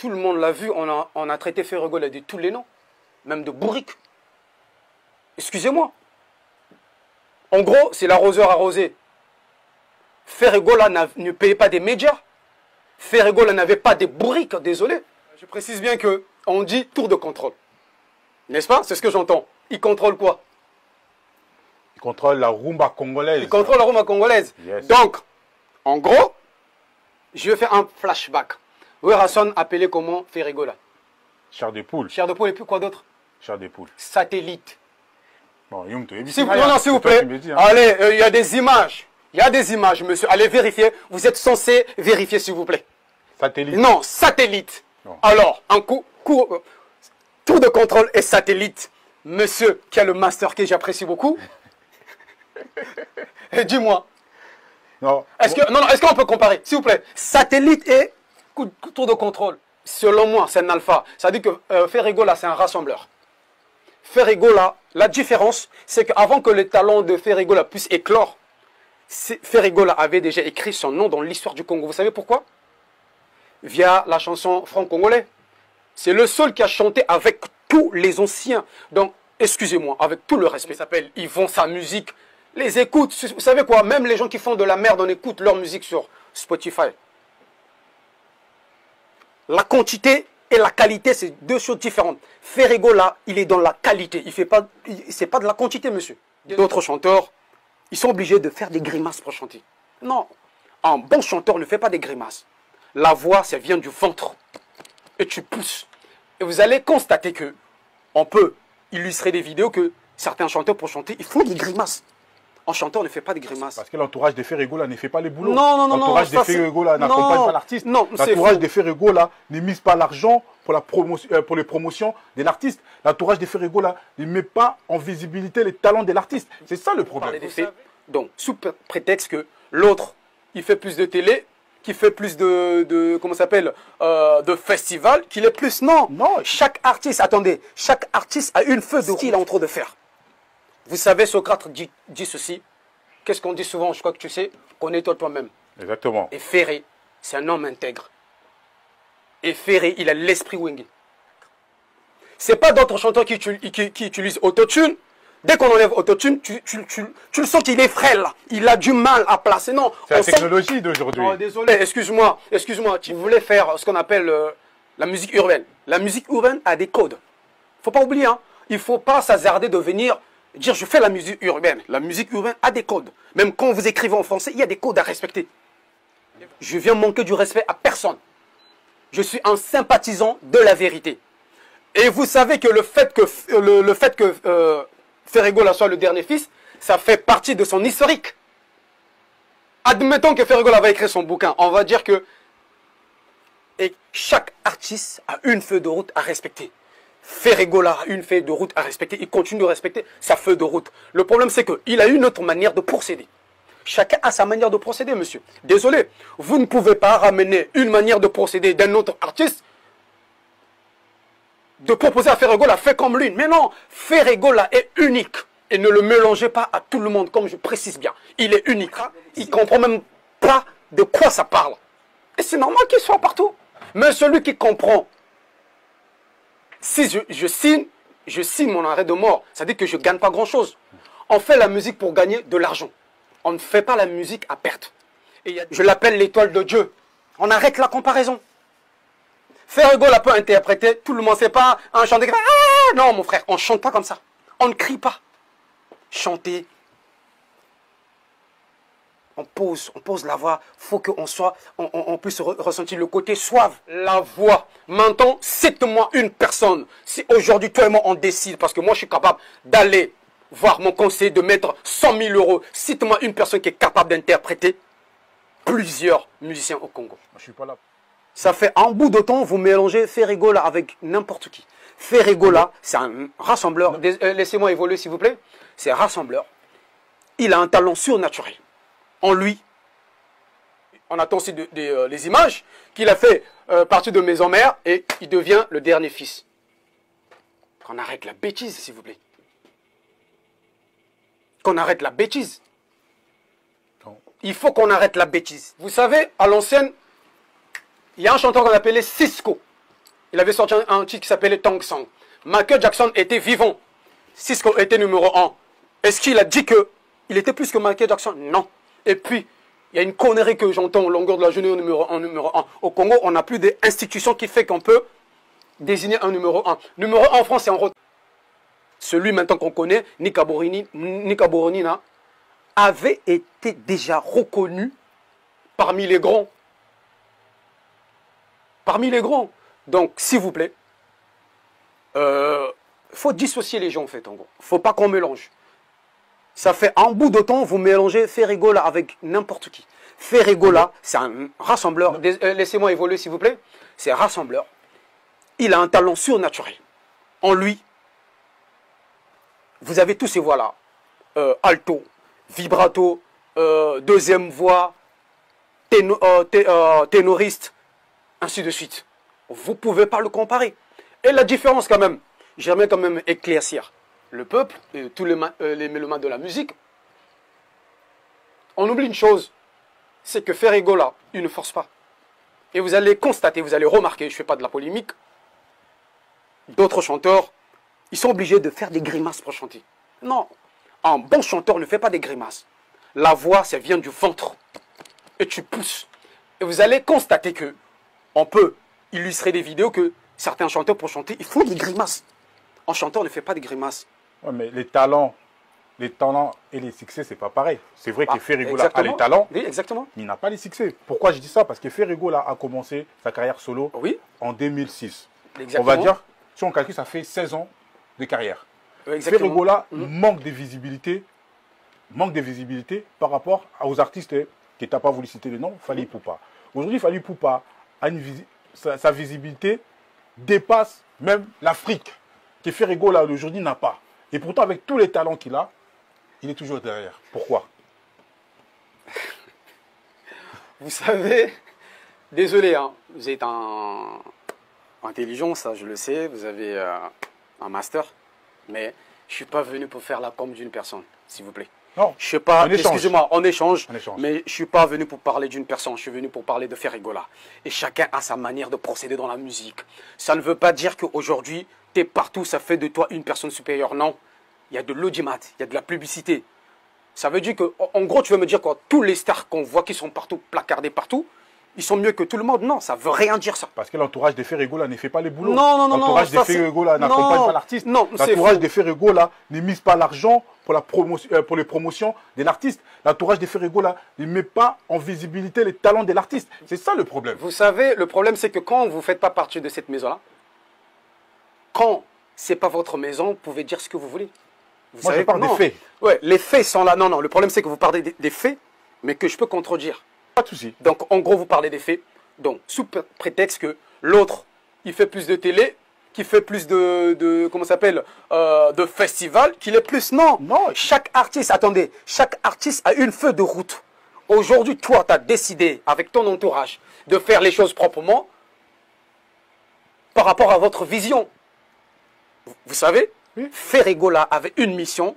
Tout le monde l'a vu, on a traité Ferregola de tous les noms, même de bourrique. Excusez-moi. En gros, c'est l'arroseur arrosé. Ferregola ne payait pas des médias. Ferregola n'avait pas des bourriques, désolé. Je précise bien que on dit tour de contrôle. N'est-ce pas? C'est ce que j'entends. Il contrôle quoi? Il contrôle la rumba congolaise. Il contrôle la rumba congolaise. Yes. Donc, en gros, je vais faire un flashback. Werrason appelé comment Ferregola? Chair de poule. Chair de poule et puis quoi d'autre? Chair de poule. Satellite. Bon, non, non, s'il vous plaît. Hein. Allez, il y a des images. Il y a des images, monsieur. Allez vérifier. Vous êtes censé vérifier, s'il vous plaît. Satellite. Non, satellite. Non. Alors, un tour de contrôle et satellite. Monsieur qui a le master que j'apprécie beaucoup. Dis-moi. Non. Est-ce qu'on peut comparer, s'il vous plaît? Satellite et tour de contrôle. Selon moi, c'est un alpha. Ça veut dire que Ferregola, c'est un rassembleur. Ferregola, la différence, c'est qu'avant que le talent de Ferregola puisse éclore, Ferregola avait déjà écrit son nom dans l'histoire du Congo. Vous savez pourquoi? Via la chanson franc-congolais. C'est le seul qui a chanté avec tous les anciens. Donc, excusez-moi, avec tout le respect. Ils font sa musique, les écoutent. Vous savez quoi? Même les gens qui font de la merde, on écoute leur musique sur Spotify. La quantité et la qualité, c'est deux choses différentes. Ferregola, il est dans la qualité. C'est pas de la quantité, monsieur. D'autres chanteurs, ils sont obligés de faire des grimaces pour chanter. Non, un bon chanteur ne fait pas des grimaces. La voix, ça vient du ventre. Et tu pousses. Et vous allez constater que on peut illustrer des vidéos que certains chanteurs, pour chanter, ils font des grimaces. Un chanteur ne fait pas de grimaces. Parce que l'entourage de Ferregola ne fait pas les boulots. Non. L'entourage de Ferregola n'accompagne pas l'artiste. L'entourage de Ferregola ne mise pas l'argent pour les promotions de l'artiste. L'entourage de Ferregola ne met pas en visibilité les talents de l'artiste. C'est ça le problème. Donc, sous prétexte que l'autre, il fait plus de télé, qui fait plus comment ça s'appelle, de festival, qu'il est plus. Non. Chaque artiste, attendez, chaque artiste a une feuille de route qu'il est en train de faire. Vous savez, Socrate dit ceci. Qu'est-ce qu'on dit souvent? Je crois que tu sais. Connais-toi toi-même. Exactement. Et Ferré, c'est un homme intègre. Et Ferré, il a l'esprit wingé. C'est pas d'autres chanteurs qui utilisent autotune. Dès qu'on enlève autotune, tu le sens qu'il est frêle. Il a du mal à placer. Non. C'est la technologie d'aujourd'hui. Oh, désolé, excuse-moi. Tu voulais faire ce qu'on appelle la musique urbaine. La musique urbaine a des codes. Faut pas oublier, hein. Il faut pas s'hasarder de venir dire je fais la musique urbaine. La musique urbaine a des codes. Même quand vous écrivez en français, il y a des codes à respecter. Je viens manquer du respect à personne. Je suis un sympathisant de la vérité. Et vous savez que le fait que Ferregola soit le dernier fils, ça fait partie de son historique. Admettons que Ferregola va écrire son bouquin. On va dire que chaque artiste a une feuille de route à respecter. Ferregola a une feuille de route à respecter. Il continue de respecter sa feuille de route. Le problème, c'est qu'il a une autre manière de procéder. Chacun a sa manière de procéder, monsieur. Désolé, vous ne pouvez pas ramener une manière de procéder d'un autre artiste, de proposer à Ferregola, fait comme lui. Mais non, Ferregola est unique. Et ne le mélangez pas à tout le monde, comme je précise bien. Il est unique. Il ne comprend même pas de quoi ça parle. Et c'est normal qu'il soit partout. Mais celui qui comprend, si je signe mon arrêt de mort, ça dit que je ne gagne pas grand-chose. On fait la musique pour gagner de l'argent. On ne fait pas la musique à perte. Et je l'appelle l'étoile de Dieu. On arrête la comparaison. Ferregola peut interpréter, tout le monde ne sait pas, un chanter. Ah non, mon frère, on ne chante pas comme ça. On ne crie pas. Chanter. On pose la voix. Il faut qu'on puisse ressentir le côté suave. La voix. Maintenant, cite-moi une personne. Si aujourd'hui, toi et moi, on décide, parce que moi, je suis capable d'aller voir mon conseiller, de mettre 100 000 euros. Cite-moi une personne qui est capable d'interpréter plusieurs musiciens au Congo. Je ne suis pas là. Ça fait un bout de temps, vous mélangez Ferregola avec n'importe qui. Ferregola, c'est un rassembleur. Laissez-moi évoluer, s'il vous plaît. C'est un rassembleur. Il a un talent surnaturel. En lui, on attend aussi les images qu'il a fait partie de Maison Mère et il devient le dernier fils. Qu'on arrête la bêtise, s'il vous plaît. Qu'on arrête la bêtise. Non. Il faut qu'on arrête la bêtise. Vous savez, à l'ancienne, il y a un chanteur qu'on appelait Cisco. Il avait sorti un titre qui s'appelait Tang Song. Michael Jackson était vivant. Cisco était numéro 1. Est-ce qu'il a dit qu'il était plus que Michael Jackson? Non. Et puis, il y a une connerie que j'entends au longueur de la journée au numéro 1, numéro 1. Au Congo, on n'a plus d'institution qui fait qu'on peut désigner un numéro 1. Numéro 1 en France, c'est en retard. Celui maintenant qu'on connaît, Nika Boronina, avait été déjà reconnu parmi les grands. Parmi les grands. Donc, s'il vous plaît, faut dissocier les gens en fait. Il ne faut pas qu'on mélange. Ça fait un bout de temps, vous mélangez Ferrigola avec n'importe qui. Ferrigola, c'est un rassembleur. Laissez-moi évoluer s'il vous plaît. C'est un rassembleur. Il a un talent surnaturel. En lui, vous avez tous ces voix-là. Alto, vibrato, deuxième voix, ténoriste, ainsi de suite. Vous ne pouvez pas le comparer. Et la différence quand même, j'aimerais quand même éclaircir le peuple et tous les mélomanes de la musique. On oublie une chose, c'est que Ferrigola, il ne force pas. Et vous allez constater, vous allez remarquer, je ne fais pas de la polémique, d'autres chanteurs, ils sont obligés de faire des grimaces pour chanter. Non, un bon chanteur ne fait pas des grimaces. La voix, ça vient du ventre. Et tu pousses. Et vous allez constater que on peut illustrer des vidéos que certains chanteurs, pour chanter, ils font des grimaces. Un chanteur ne fait pas des grimaces. Ouais, mais les talents et les succès, c'est pas pareil. C'est vrai que Ferrigola a les talents, oui, exactement. Mais il n'a pas les succès. Pourquoi je dis ça? Parce que Ferrigola a commencé sa carrière solo en 2006. Exactement. On va dire, si on calcule, ça fait 16 ans de carrière. Ferrigola manque de visibilité par rapport aux artistes que tu n'as pas voulu citer le nom, Fally Ipupa. Aujourd'hui, Fally Ipupa a sa visibilité dépasse même l'Afrique, que Ferrigola aujourd'hui n'a pas. Et pourtant, avec tous les talents qu'il a, il est toujours derrière. Pourquoi? Vous savez, désolé, hein, vous êtes intelligent, ça je le sais, vous avez un master, mais je ne suis pas venu pour faire la com d'une personne, s'il vous plaît. Non, je suis pas, excusez-moi, on échange, mais je ne suis pas venu pour parler d'une personne, je suis venu pour parler de Ferrigola. Et chacun a sa manière de procéder dans la musique. Ça ne veut pas dire qu'aujourd'hui, tu es partout, ça fait de toi une personne supérieure. Non, il y a de l'audimat, il y a de la publicité. Ça veut dire que, en gros, tu veux me dire que tous les stars qu'on voit qui sont partout, placardés partout, ils sont mieux que tout le monde. Non, ça ne veut rien dire ça. Parce que l'entourage des Ferrigola ne fait pas les boulots. Non. L'entourage des Ferrigola n'accompagne pas l'artiste. L'entourage des Ferrigola ne mise pas l'argent pour les promotions de l'artiste. L'entourage des Ferrigola ne met pas en visibilité les talents de l'artiste. C'est ça le problème. Vous savez, le problème c'est que quand vous ne faites pas partie de cette maison-là, quand ce n'est pas votre maison, vous pouvez dire ce que vous voulez. Moi, je parle des faits. Ouais, les faits sont là. Non, le problème c'est que vous parlez des faits, mais que je peux contredire. Pas de souci. Donc, en gros, vous parlez des faits. Donc, sous prétexte que l'autre, il fait plus de télé, qui fait plus comment ça s'appelle, de festival, qu'il est plus. Non. Chaque artiste, attendez, chaque artiste a une feuille de route. Aujourd'hui, toi, tu as décidé, avec ton entourage, de faire les choses proprement par rapport à votre vision. Vous savez, Ferrigola avait une mission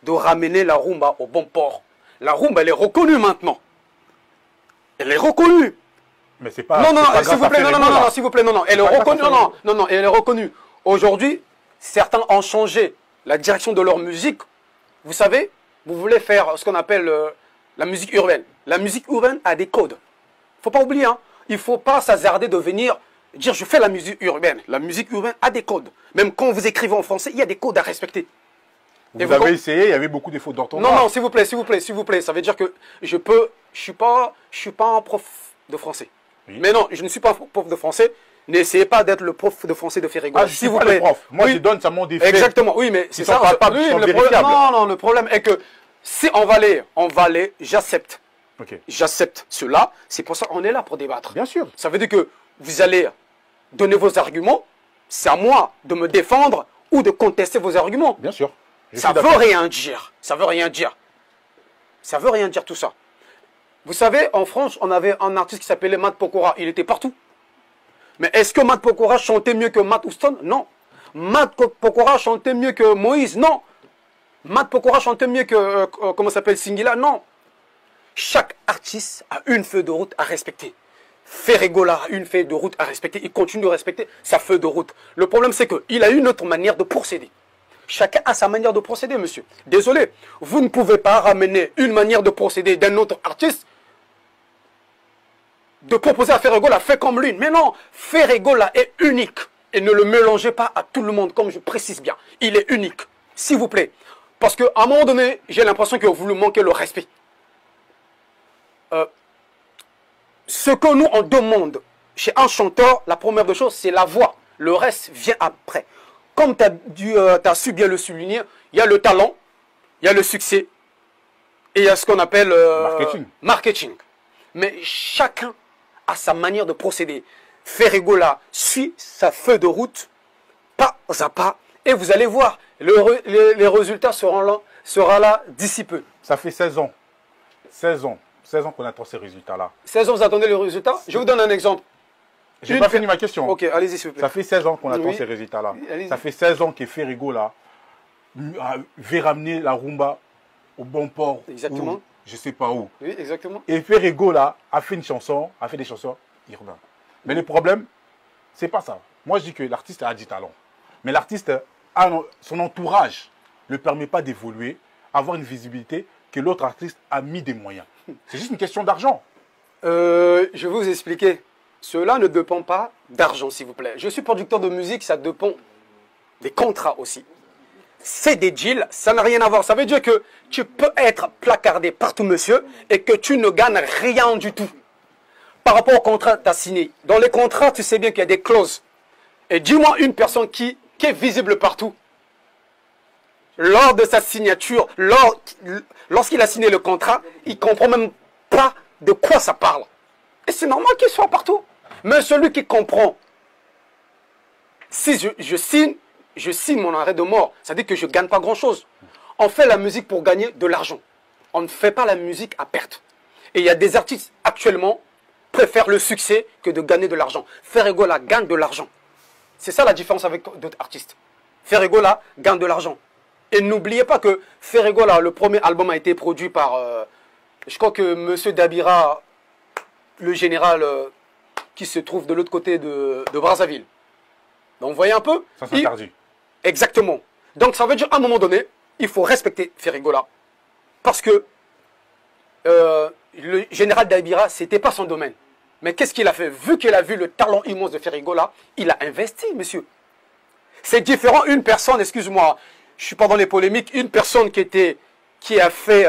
de ramener la rumba au bon port. La rumba, elle est reconnue maintenant. Elle est reconnue. Mais c'est pas. Non, s'il vous plaît, non, s'il vous plaît, non. Elle est reconnue. Non, elle est reconnue. Aujourd'hui, certains ont changé la direction de leur musique. Vous savez, vous voulez faire ce qu'on appelle la musique urbaine. La musique urbaine a des codes. Il ne faut pas oublier, hein. Il ne faut pas s'hasarder de venir dire je fais la musique urbaine. La musique urbaine a des codes. Même quand vous écrivez en français, il y a des codes à respecter. Vous avez essayé, il y avait beaucoup de fautes d'orthographe. Non, s'il vous plaît. Ça veut dire que je suis pas un prof de français. Oui. Mais non, je ne suis pas un prof de français. N'essayez pas d'être le prof de français de Ferrigola. S'il vous plaît. Moi, je donne seulement des faits. Exactement, oui, mais c'est ça. Le problème est que si on va aller, j'accepte. J'accepte cela. C'est pour ça qu'on est là pour débattre. Bien sûr. Ça veut dire que vous allez donner vos arguments. C'est à moi de me défendre ou de contester vos arguments. Bien sûr. Ça veut rien dire. Ça veut rien dire. Ça veut rien dire tout ça. Vous savez, en France, on avait un artiste qui s'appelait Matt Pokora. Il était partout. Mais est-ce que Matt Pokora chantait mieux que Matt Houston? Non. Matt Pokora chantait mieux que Moïse? Non. Matt Pokora chantait mieux que, comment s'appelle, Singila? Non. Chaque artiste a une feuille de route à respecter. Ferregola a une feuille de route à respecter. Il continue de respecter sa feuille de route. Le problème, c'est qu'il a une autre manière de procéder. Chacun a sa manière de procéder, monsieur. Désolé, vous ne pouvez pas ramener une manière de procéder d'un autre artiste, de proposer à Ferregola, fait comme lui. Mais non, Ferregola est unique. Et ne le mélangez pas à tout le monde, comme je précise bien. Il est unique, s'il vous plaît. Parce qu'à un moment donné, j'ai l'impression que vous lui manquez le respect. Ce que nous, on demande chez un chanteur, la première des choses, c'est la voix. Le reste vient après. Comme tu as su bien le souligner, il y a le talent, il y a le succès, et il y a ce qu'on appelle marketing. Mais chacun a sa manière de procéder. Ferregola suit sa feuille de route, pas à pas, et vous allez voir, les résultats seront là d'ici peu. Ça fait 16 ans. 16 ans qu'on attend ces résultats-là. 16 ans, vous attendez les résultats? Je vous donne un exemple. Je n'ai pas fini ma question. Ok, allez-y s'il vous plaît. Ça fait 16 ans qu'on attend ces résultats-là. Ça fait 16 ans que Ferregola veut ramener la rumba au bon port. Exactement. Où, je ne sais pas où. Oui, exactement. Et Ferregola a fait des chansons urbaines. Mais le problème, c'est pas ça. Moi, je dis que l'artiste a du talent. Mais l'artiste, son entourage ne le permet pas d'évoluer, avoir une visibilité que l'autre artiste a mis des moyens. C'est juste une question d'argent. Je vais vous expliquer. Cela ne dépend pas d'argent, s'il vous plaît. Je suis producteur de musique, ça dépend des contrats aussi. C'est des deals, ça n'a rien à voir. Ça veut dire que tu peux être placardé partout, monsieur, et que tu ne gagnes rien du tout. Par rapport au contrat que tu as signé. Dans les contrats, tu sais bien qu'il y a des clauses. Et dis-moi une personne qui est visible partout. Lors de sa signature, lorsqu'il a signé le contrat, il ne comprend même pas de quoi ça parle. Et c'est normal qu'il soit partout. Mais celui qui comprend, si je signe mon arrêt de mort, ça dit que je ne gagne pas grand-chose. On fait la musique pour gagner de l'argent. On ne fait pas la musique à perte. Et il y a des artistes actuellement qui préfèrent le succès que de gagner de l'argent. Ferregola gagne de l'argent. C'est ça la différence avec d'autres artistes. Ferregola gagne de l'argent. Et n'oubliez pas que Ferregola, le premier album a été produit par, je crois que M. Dabira, le général qui se trouve de l'autre côté de Brazzaville. Donc vous voyez un peu? Ça s'interdit. Exactement. Donc ça veut dire à un moment donné, il faut respecter Ferregola. Parce que le général Dabira, ce n'était pas son domaine. Mais qu'est-ce qu'il a fait? Vu qu'il a vu le talent immense de Ferregola, il a investi, monsieur. C'est différent, une personne, excuse-moi, je ne suis pas dans les polémiques, une personne qui a fait,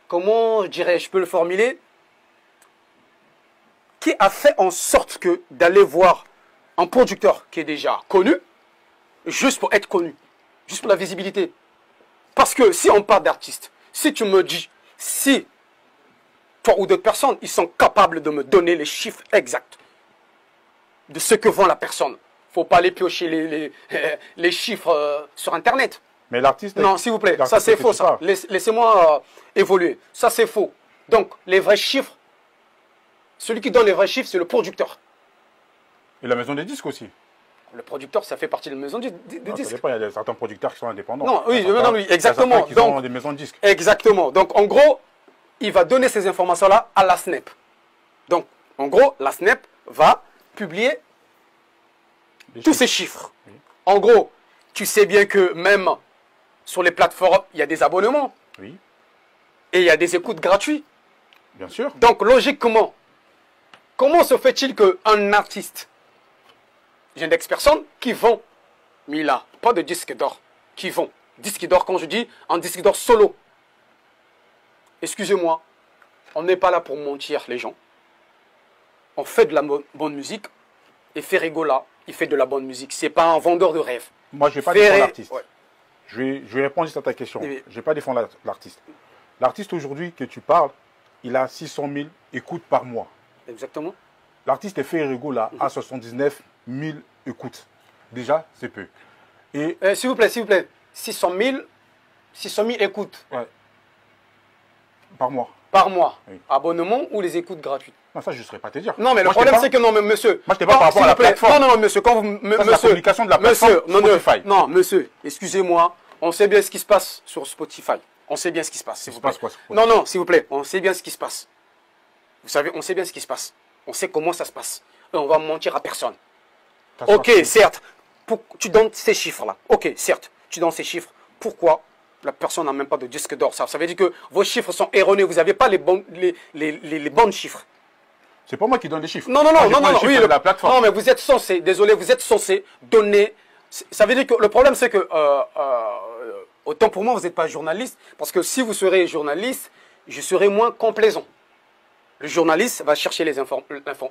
comment je peux le formuler, qui a fait en sorte que d'aller voir un producteur qui est déjà connu, juste pour être connu, juste pour la visibilité. Parce que si on parle d'artistes, si tu me dis, si toi ou d'autres personnes, ils sont capables de me donner les chiffres exacts de ce que vend la personne. Il ne faut pas aller piocher les chiffres sur Internet. Mais l'artiste... Non, s'il vous plaît, ça c'est faux, ça. Laissez-moi évoluer. Ça c'est faux. Donc, les vrais chiffres, celui qui donne les vrais chiffres, c'est le producteur. Et la maison des disques aussi. Le producteur, ça fait partie de la maison des disques. Ça dépend, il y a certains producteurs qui sont indépendants. Non, oui, exactement. Qui ont des maisons de disques. Exactement. Donc, en gros, il va donner ces informations-là à la SNEP. Donc, en gros, la SNEP va publier tous ces chiffres. Oui. En gros, tu sais bien que même sur les plateformes, il y a des abonnements. Oui. Et il y a des écoutes gratuites. Bien sûr. Donc, logiquement, comment se fait-il qu'un artiste, j'ai une ex-personne qui vend, mais il n'a pas de disque d'or, qui vend. Disque d'or, quand je dis un disque d'or solo. Excusez-moi, on n'est pas là pour mentir les gens. On fait de la bonne musique et Ferregola, il fait de la bonne musique. Ce n'est pas un vendeur de rêve. Moi, je ne vais pas défendre l'artiste. Ouais. Je vais répondre juste à ta question. Je ne vais pas défendre l'artiste. L'artiste aujourd'hui que tu parles, il a 600 000 écoutes par mois. Exactement. L'artiste Ferregola a 79 000 écoutes. Déjà, c'est peu. Et s'il vous plaît, 600 000 écoutes. Ouais. Par mois. Par mois. Oui. Abonnement ou les écoutes gratuites? Non, ça, je ne saurais pas te dire. Non, mais le problème, c'est que non, mais monsieur. Moi, je ne pas par rapport à la plateforme. Non, monsieur, quand vous. Ça, la communication de la plateforme Spotify. Non, monsieur, excusez-moi. On sait bien ce qui se passe sur Spotify. On sait bien ce qui se passe, s'il vous plaît. Quoi, non, s'il vous plaît, on sait bien ce qui se passe. Vous savez, on sait bien ce qui se passe. On sait comment ça se passe. Et on va mentir à personne. Ok, certes, tu donnes ces chiffres-là. Ok, certes, tu donnes ces chiffres. Pourquoi la personne n'a même pas de disque d'or? Ça veut dire que vos chiffres sont erronés. Vous n'avez pas les bons chiffres. C'est pas moi qui donne les chiffres. Non, oui, la plateforme. Non, mais vous êtes censé, désolé, vous êtes censé donner. Ça veut dire que le problème, c'est que, autant pour moi, vous n'êtes pas journaliste, parce que si vous serez journaliste, je serai moins complaisant. Le journaliste va chercher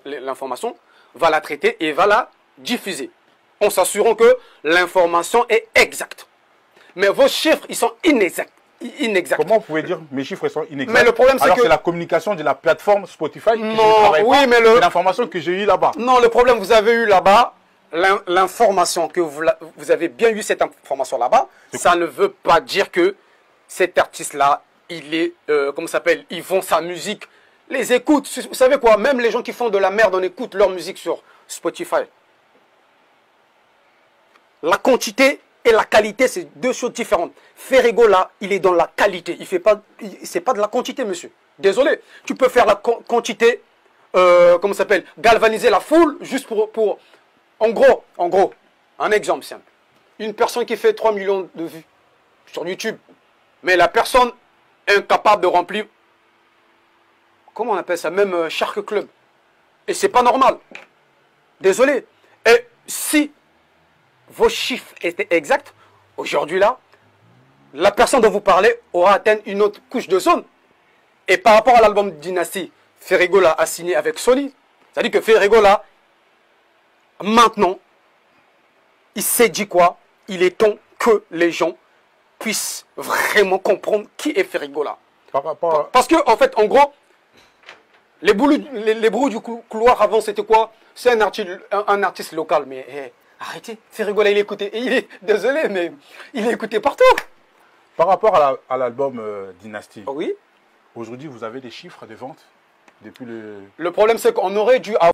l'information, va la traiter et va la diffuser, en s'assurant que l'information est exacte. Mais vos chiffres, ils sont inexacts. Comment vous pouvez dire mes chiffres sont inexacts? Mais le problème, c'est que c'est la communication de la plateforme Spotify que c'est l'information que j'ai eue là-bas. Non, le problème, vous avez eu là-bas, l'information que vous avez bien eu cette information là-bas, ça ne veut pas dire que cet artiste-là, il est, comment ça s'appelle, ils font sa musique, les écoute. Vous savez quoi, même les gens qui font de la merde, on écoute leur musique sur Spotify. La quantité et la qualité, c'est deux choses différentes. Ferrego, là, il est dans la qualité. C'est pas de la quantité, monsieur. Désolé. Tu peux faire la quantité, comment ça s'appelle, galvaniser la foule, juste pour... En gros, un exemple simple. Une personne qui fait 3 millions de vues sur YouTube, mais la personne est incapable de remplir, comment on appelle ça, même Shark Club. Et c'est pas normal. Désolé. Et si vos chiffres étaient exacts, aujourd'hui là, la personne dont vous parlez aura atteint une autre couche de zone. Et par rapport à l'album Dynasty, Ferrego là a signé avec Sony. C'est-à-dire que Ferrego là, maintenant, il s'est dit quoi? Il est temps que les gens puissent vraiment comprendre qui est Ferrego là. Parce que, en fait, en gros, les bruits du couloir avant, c'était quoi? C'est un artiste local, mais arrêtez, Ferrego là, il est écouté. Désolé, mais il est écouté partout. Par rapport à l'album Dynasty, oui. Aujourd'hui, vous avez des chiffres de vente depuis le... Le problème, c'est qu'on aurait dû avoir